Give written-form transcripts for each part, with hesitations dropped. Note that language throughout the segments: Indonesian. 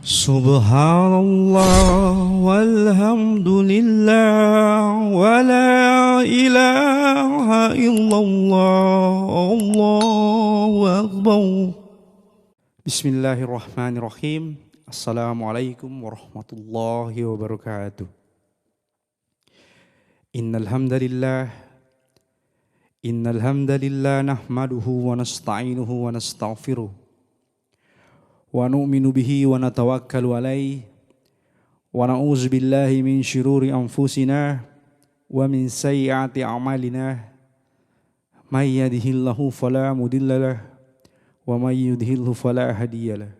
Subhanallah walhamdulillah wa la ilaha illallah Allahu akbar. Bismillahirrahmanirrahim. Assalamualaikum warahmatullahi wabarakatuh. Innal hamdalillah nahmaduhu wa nasta'inuhu wa nastaghfiruh wa nu'minu bihi wa natawakkalu alayhi wa na'udzu billahi min syururi anfusina wa min sayyiati a'malina may yahdihillahu fala mudilla lahu wa may yudhlilhu fala hadiya lahu.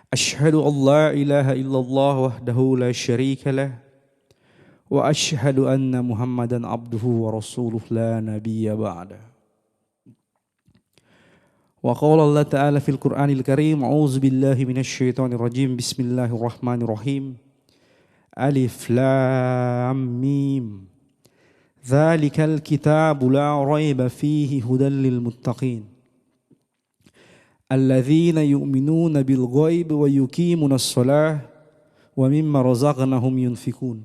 Asyhadu an la ilaha illallah wahdahu la syarika lahu wa asyhadu anna Muhammadan abduhu wa rasuluh la nabiyya ba'da. Wa qala Allah Ta'ala fil Qur'anil Karim, a'udzu billahi minasy syaithanir rajim. Bismillahirrahmanirrahim. Alif lam mim. Dzalikal kitabu la raiba fihi hudal lil muttaqin. Alladzina yu'minuna bil ghaibi wa yuqimunas shalah wa mimma razaqnahum yunfikun.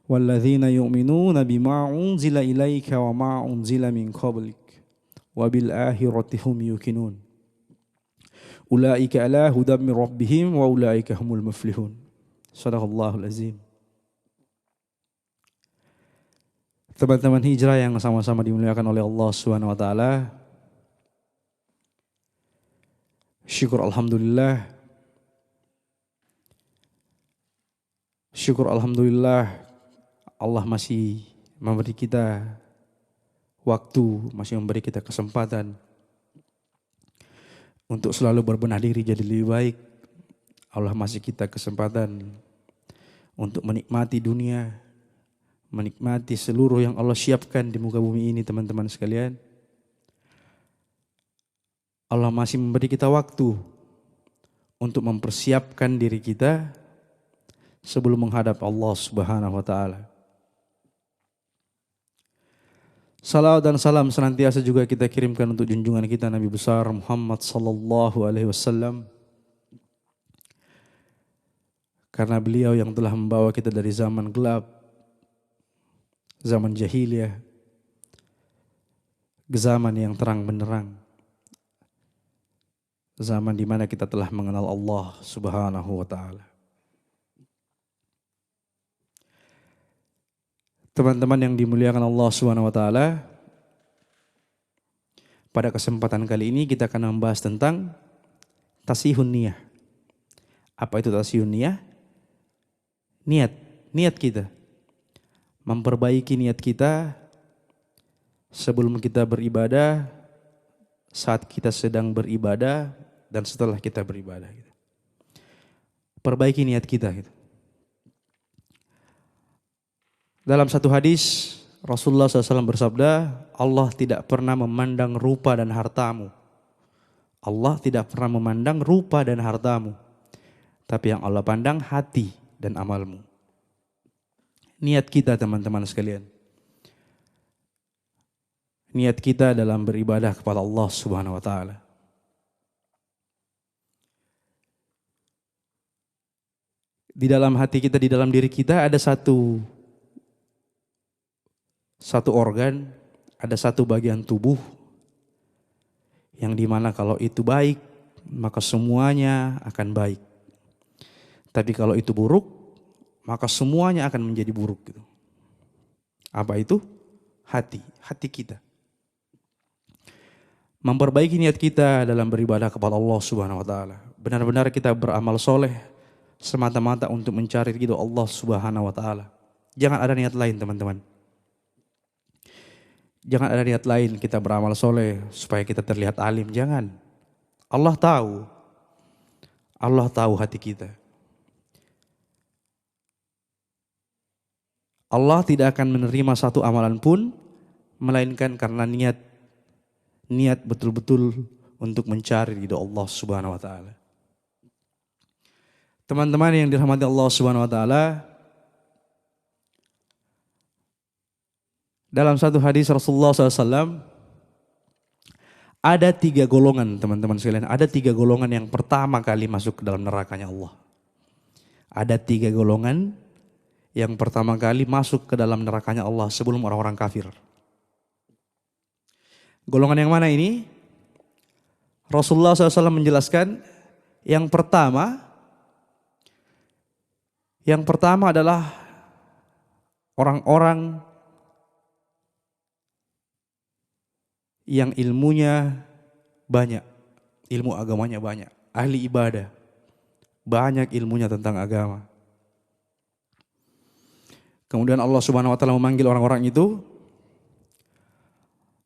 Walladzina yu'minuna bima unzila ilaika wa ma unzila min qablik. Wabil akhirati hum yuqinun. Ulaika ala hudam min rabbihim wa ulaika humul muflihun. Shadaqallahul azim. Teman-teman hijrah yang sama-sama dimuliakan oleh Allah Subhanahu wa taala. Syukur alhamdulillah. Syukur alhamdulillah Allah masih memberi kita waktu, masih memberi kita kesempatan untuk selalu berbenah diri jadi lebih baik. Allah masih kita kesempatan untuk menikmati dunia, menikmati seluruh yang Allah siapkan di muka bumi ini, teman-teman sekalian. Allah masih memberi kita waktu untuk mempersiapkan diri kita sebelum menghadap Allah Subhanahu wa taala. Salawat dan salam senantiasa juga kita kirimkan untuk junjungan kita Nabi besar Muhammad sallallahu alaihi wasallam. Karena beliau yang telah membawa kita dari zaman gelap, zaman jahiliyah, ke zaman yang terang benderang. Zaman di mana kita telah mengenal Allah Subhanahu wa taala. Teman-teman yang dimuliakan Allah Subhanahu wa taala, pada kesempatan kali ini kita akan membahas tentang tasihun niyah. Apa itu tasihun niyah? Niat kita. Memperbaiki niat kita sebelum kita beribadah, saat kita sedang beribadah, dan setelah kita beribadah. Perbaiki niat kita gitu. Dalam satu hadis Rasulullah SAW bersabda, Allah tidak pernah memandang rupa dan hartamu. Allah tidak pernah memandang rupa dan hartamu. Tapi yang Allah pandang hati dan amalmu. Niat kita teman-teman sekalian. Niat kita dalam beribadah kepada Allah Subhanahu wa taala. Di dalam hati kita, di dalam diri kita ada satu organ, ada satu bagian tubuh yang dimana kalau itu baik maka semuanya akan baik. Tapi kalau itu buruk maka semuanya akan menjadi buruk gitu. Apa itu? Hati kita. Memperbaiki niat kita dalam beribadah kepada Allah Subhanahu wa taala. Benar-benar kita beramal soleh semata-mata untuk mencari ridho Allah Subhanahu wa taala. Jangan ada niat lain, teman-teman. Jangan ada niat lain kita beramal soleh supaya kita terlihat alim. Jangan. Allah tahu. Allah tahu hati kita. Allah tidak akan menerima satu amalan pun melainkan karena niat betul-betul untuk mencari ridho Allah Subhanahu wa taala. Teman-teman yang dirahmati Allah Subhanahu wa taala, dalam satu hadis Rasulullah SAW, Ada 3 golongan teman-teman sekalian. Ada 3 golongan yang pertama kali masuk ke dalam nerakanya Allah. Ada 3 golongan yang pertama kali masuk ke dalam nerakanya Allah sebelum orang-orang kafir. Golongan yang mana ini? Rasulullah SAW menjelaskan yang pertama adalah orang-orang yang ilmunya banyak, ilmu agamanya banyak, ahli ibadah, banyak ilmunya tentang agama. Kemudian Allah Subhanahu wa taala memanggil orang-orang itu.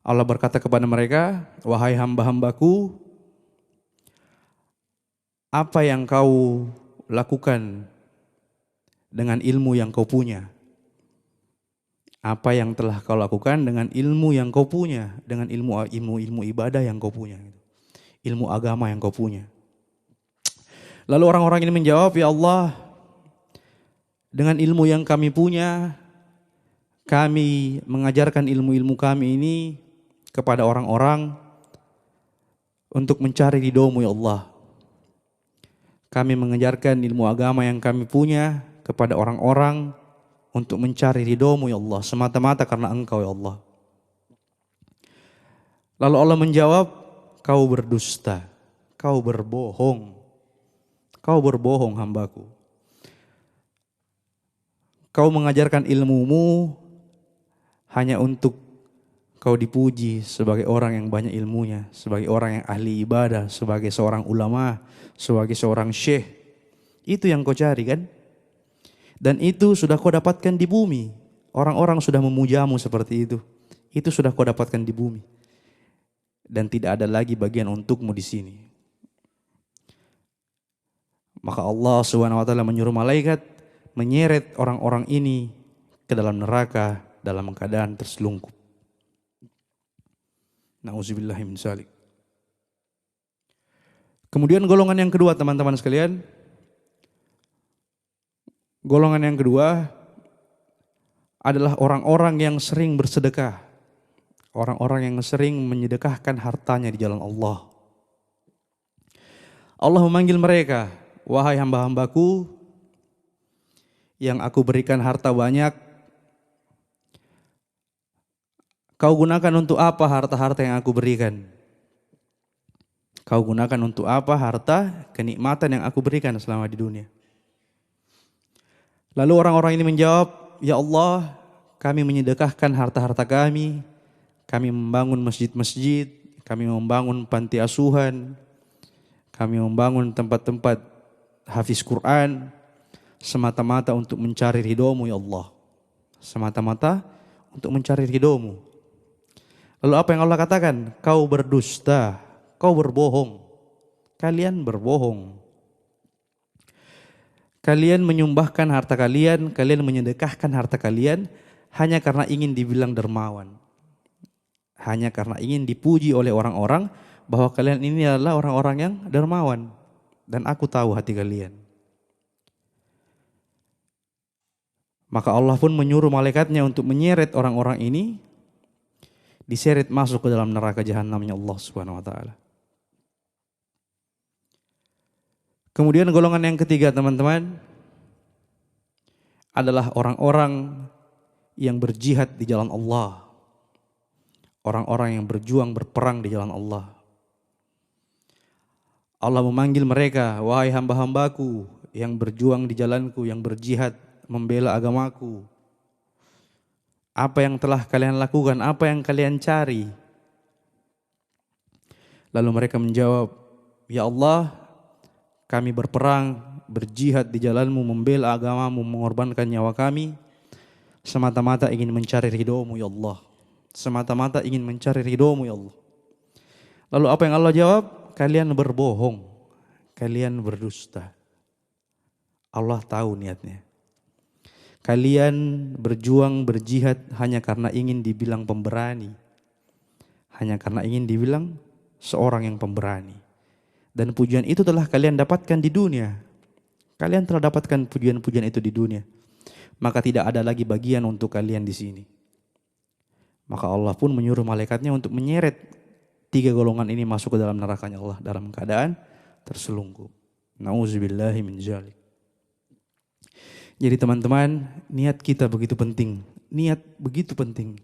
Allah berkata kepada mereka, "Wahai hamba-hambaku, apa yang kau lakukan dengan ilmu yang kau punya? Apa yang telah kau lakukan dengan ilmu yang kau punya, dengan ilmu ibadah yang kau punya, ilmu agama yang kau punya?" Lalu orang-orang ini menjawab, "Ya Allah, dengan ilmu yang kami punya, kami mengajarkan ilmu-ilmu kami ini kepada orang-orang untuk mencari ridho-Mu ya Allah. Kami mengajarkan ilmu agama yang kami punya kepada orang-orang untuk mencari ridho-Mu ya Allah, semata-mata karena Engkau ya Allah." Lalu Allah menjawab, "Kau berdusta, kau berbohong. Kau berbohong hambaku. Kau mengajarkan ilmumu hanya untuk kau dipuji sebagai orang yang banyak ilmunya, sebagai orang yang ahli ibadah, sebagai seorang ulama, sebagai seorang syekh. Itu yang kau cari kan? Dan itu sudah kau dapatkan di bumi. Orang-orang sudah memujamu seperti itu. Itu sudah kau dapatkan di bumi. Dan tidak ada lagi bagian untukmu di sini." Maka Allah Subhanahu wa taala menyuruh malaikat menyeret orang-orang ini ke dalam neraka dalam keadaan terselungkup. Nauzubillahi min dzalik. Kemudian golongan yang kedua teman-teman sekalian. Golongan yang kedua adalah orang-orang yang sering bersedekah. Orang-orang yang sering menyedekahkan hartanya di jalan Allah. Allah memanggil mereka, "Wahai hamba-hambaku yang aku berikan harta banyak, kau gunakan untuk apa harta-harta yang aku berikan? Kau gunakan untuk apa harta kenikmatan yang aku berikan selama di dunia?" Lalu orang-orang ini menjawab, "Ya Allah, kami menyedekahkan harta-harta kami membangun masjid-masjid, kami membangun panti asuhan, kami membangun tempat-tempat hafiz Quran, semata-mata untuk mencari ridho-Mu ya Allah. Semata-mata untuk mencari ridho-Mu." Lalu apa yang Allah katakan? "Kau berdusta, kau berbohong. Kalian berbohong. Kalian menyumbahkan harta kalian, kalian menyedekahkan harta kalian hanya karena ingin dibilang dermawan. Hanya karena ingin dipuji oleh orang-orang bahwa kalian ini adalah orang-orang yang dermawan. Dan aku tahu hati kalian." Maka Allah pun menyuruh malaikatnya untuk menyeret orang-orang ini, diseret masuk ke dalam neraka jahanamnya Allah Subhanahu wa taala. Kemudian golongan yang ketiga teman-teman adalah orang-orang yang berjihad di jalan Allah. Orang-orang yang berjuang berperang di jalan Allah. Allah memanggil mereka, "Wahai hamba-hambaku yang berjuang di jalanku, yang berjihad membela agamaku. Apa yang telah kalian lakukan? Apa yang kalian cari?" Lalu mereka menjawab, "Ya Allah, kami berperang, berjihad di jalan-Mu, membela agama-Mu, mengorbankan nyawa kami, semata-mata ingin mencari ridho-Mu ya Allah. Semata-mata ingin mencari ridho-Mu ya Allah." Lalu apa yang Allah jawab? "Kalian berbohong, kalian berdusta." Allah tahu niatnya. Kalian berjuang, berjihad hanya karena ingin dibilang pemberani. Hanya karena ingin dibilang seorang yang pemberani. Dan pujian itu telah kalian dapatkan di dunia. Kalian telah dapatkan pujian-pujian itu di dunia. Maka tidak ada lagi bagian untuk kalian di sini. Maka Allah pun menyuruh malaikatnya untuk menyeret Tiga golongan ini masuk ke dalam nerakanya Allah dalam keadaan terselungkup. Nauzubillahi min dzalik. Jadi teman-teman, niat kita begitu penting. Niat begitu penting.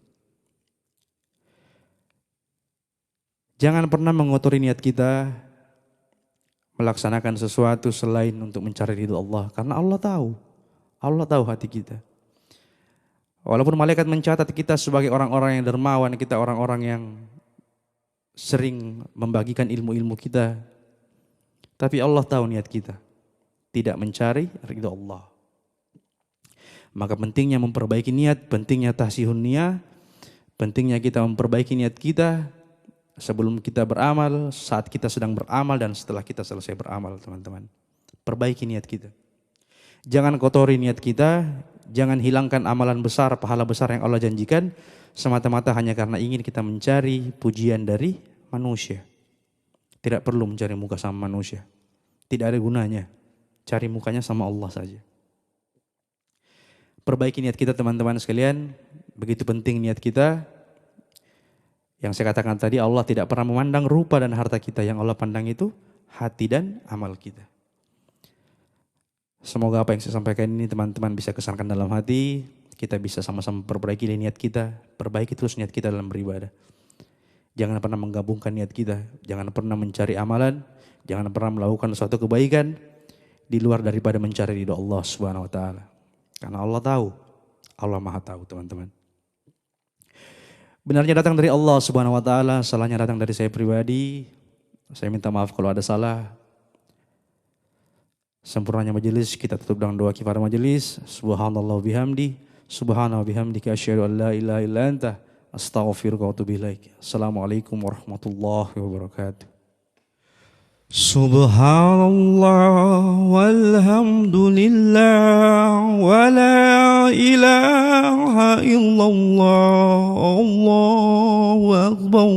Jangan pernah mengotori niat kita melaksanakan sesuatu selain untuk mencari ridho Allah. Karena Allah tahu. Allah tahu hati kita. Walaupun malaikat mencatat kita sebagai orang-orang yang dermawan, kita orang-orang yang sering membagikan ilmu-ilmu kita. Tapi Allah tahu niat kita. Tidak mencari ridho Allah. Maka pentingnya memperbaiki niat, pentingnya tahsihun niyah, pentingnya kita memperbaiki niat kita sebelum kita beramal, saat kita sedang beramal, dan setelah kita selesai beramal, teman-teman. Perbaiki niat kita. Jangan kotori niat kita, jangan hilangkan amalan besar, pahala besar yang Allah janjikan, semata-mata hanya karena ingin kita mencari pujian dari manusia. Tidak perlu mencari muka sama manusia. Tidak ada gunanya. Cari mukanya sama Allah saja. Perbaiki niat kita teman-teman sekalian. Begitu penting niat kita. Yang saya katakan tadi, Allah tidak pernah memandang rupa dan harta kita. Yang Allah pandang itu hati dan amal kita. Semoga apa yang saya sampaikan ini teman-teman bisa kesankan dalam hati. Kita bisa sama-sama perbaiki niat kita. Perbaiki terus niat kita dalam beribadah. Jangan pernah menggabungkan niat kita. Jangan pernah mencari amalan. Jangan pernah melakukan suatu kebaikan di luar daripada mencari ridho Allah Subhanahu wa taala. Karena Allah tahu, Allah Maha tahu teman-teman. Benarnya datang dari Allah Subhanahu wa taala, salahnya datang dari saya pribadi. Saya minta maaf kalau ada salah. Sempurnanya majelis, kita tutup dengan doa kifarah majelis. Subhanallah bihamdi, subhanahu bihamdika asyhadu an la ilaha illa anta, astaghfiruka wa atubu ilaik. Assalamualaikum warahmatullahi wabarakatuh. Subhanallah walhamdulillah wa la ilaha illallah, Allahu akbar.